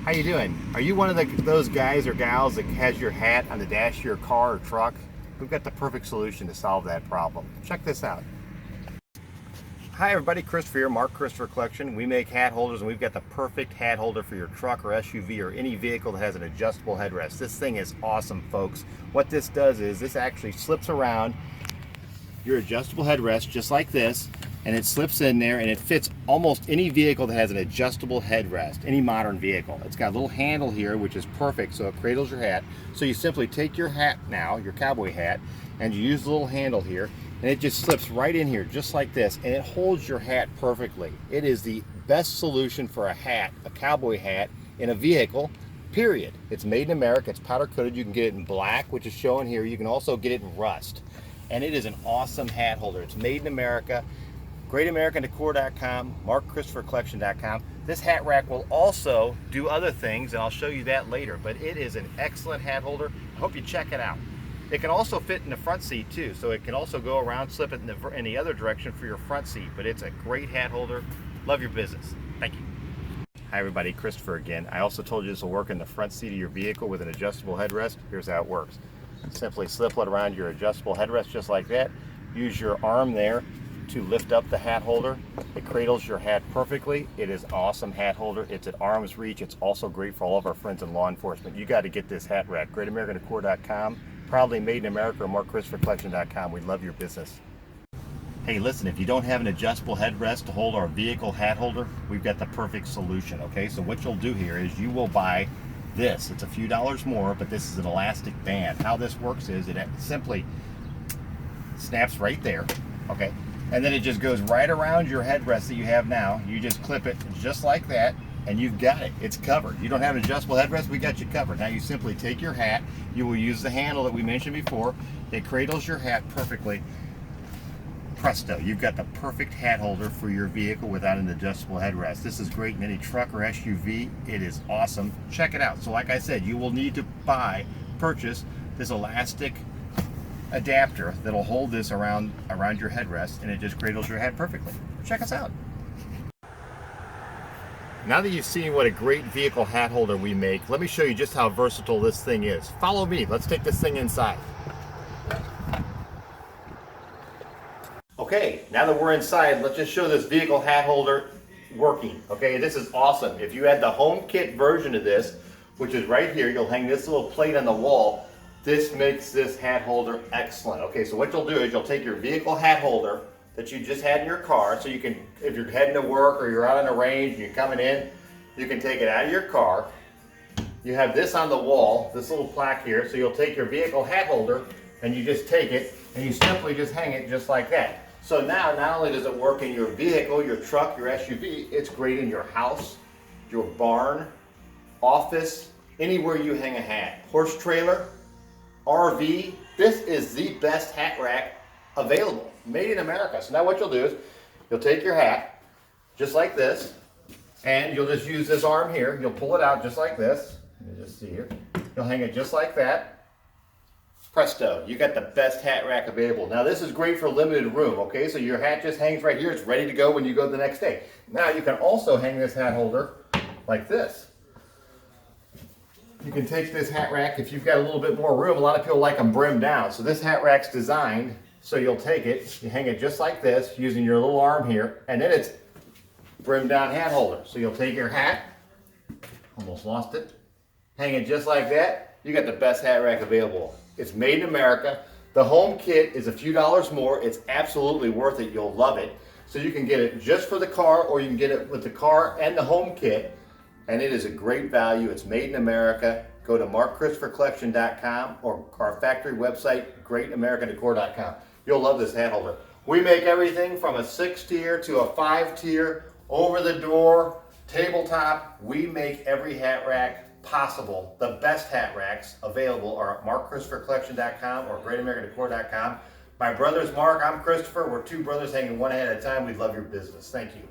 How you doing? Are you one of those guys or gals that has your hat on the dash of your car or truck? We've got the perfect solution to solve that problem. Check this out. Hi everybody, Christopher here, Mark Christopher Collection. We make hat holders and we've got the perfect hat holder for your truck or SUV or any vehicle that has an adjustable headrest. This thing is awesome, folks. What this does is this actually slips around your adjustable headrest just like this, and it slips in there and it fits almost any vehicle that has an adjustable headrest, any modern vehicle. It's got a little handle here which is perfect, so it cradles your hat. So you simply take your hat now, your cowboy hat, and you use the little handle here, and it just slips right in here just like this, and it holds your hat perfectly. It is the best solution for a hat, a cowboy hat, in a vehicle, period. It's made in America, it's powder coated. You can get it in black, which is shown here. You can also get it in rust. And it is an awesome hat holder. It's made in America. GreatAmericanDecor.com, MarkChristopherCollection.com. This hat rack will also do other things, and I'll show you that later, but it is an excellent hat holder. I hope you check it out. It can also fit in the front seat too, so it can also go around, slip it in the other direction for your front seat, but it's a great hat holder. Love your business. Thank you. Hi everybody, Christopher again. I also told you this will work in the front seat of your vehicle with an adjustable headrest. Here's how it works. Simply slip it around your adjustable headrest just like that. Use your arm there to lift up the hat holder. It cradles your hat perfectly. It is an awesome hat holder. It's at arm's reach. It's also great for all of our friends in law enforcement. You got to get this hat rack. GreatAmericanDecor.com, proudly made in America, or MarkChristopherCollection.com. We love your business. Hey, listen, if you don't have an adjustable headrest to hold our vehicle hat holder, we've got the perfect solution, okay? So what you'll do here is you will buy this. It's a few dollars more, but this is an elastic band. How this works is it simply snaps right there, okay? And then it just goes right around your headrest that you have now. You just clip it just like that, and you've got it. It's covered. You don't have an adjustable headrest, we got you covered. Now you simply take your hat, you will use the handle that we mentioned before. It cradles your hat perfectly. Presto, you've got the perfect hat holder for your vehicle without an adjustable headrest. This is great in any truck or SUV. It is awesome. Check it out. So like I said, you will need to purchase this elastic adapter that'll hold this around your headrest, and it just cradles your hat perfectly. Check us out. Now that you've seen what a great vehicle hat holder we make, let me show you just how versatile this thing is. Follow me. Let's take this thing inside. Okay, now that we're inside, let's just show this vehicle hat holder working. Okay, this is awesome. If you had the home kit version of this, which is right here, you'll hang this little plate on the wall. This makes this hat holder excellent. Okay, so what you'll do is you'll take your vehicle hat holder that you just had in your car, so you can, if you're heading to work or you're out on the range and you're coming in, you can take it out of your car. You have this on the wall, this little plaque here, so you'll take your vehicle hat holder and you just take it and you simply just hang it just like that. So now, not only does it work in your vehicle, your truck, your SUV, it's great in your house, your barn, office, anywhere you hang a hat. Horse trailer, RV, this is the best hat rack available, made in America. So now what you'll do is, you'll take your hat, just like this, and you'll just use this arm here, you'll pull it out just like this, let me just see here, you'll hang it just like that. Presto, you got the best hat rack available. Now this is great for limited room, okay? So your hat just hangs right here, it's ready to go when you go the next day. Now you can also hang this hat holder like this. You can take this hat rack if you've got a little bit more room. A lot of people like them brimmed down. So this hat rack's designed so you'll take it, you hang it just like this using your little arm here, and then it's brimmed down hat holder. So you'll take your hat, almost lost it, hang it just like that. You got the best hat rack available. It's made in America. The home kit is a few dollars more. It's absolutely worth it. You'll love it. So you can get it just for the car, or you can get it with the car and the home kit. And it is a great value. It's made in America. Go to MarkChristopherCollection.com or our factory website, GreatAmericanDecor.com. You'll love this hat holder. We make everything from a 6-tier to a 5-tier, over the door, tabletop. We make every hat rack possible. The best hat racks available are at MarkChristopherCollection.com or GreatAmericanDecor.com. My brother's Mark, I'm Christopher. We're two brothers hanging one hat at a time. We love your business. Thank you.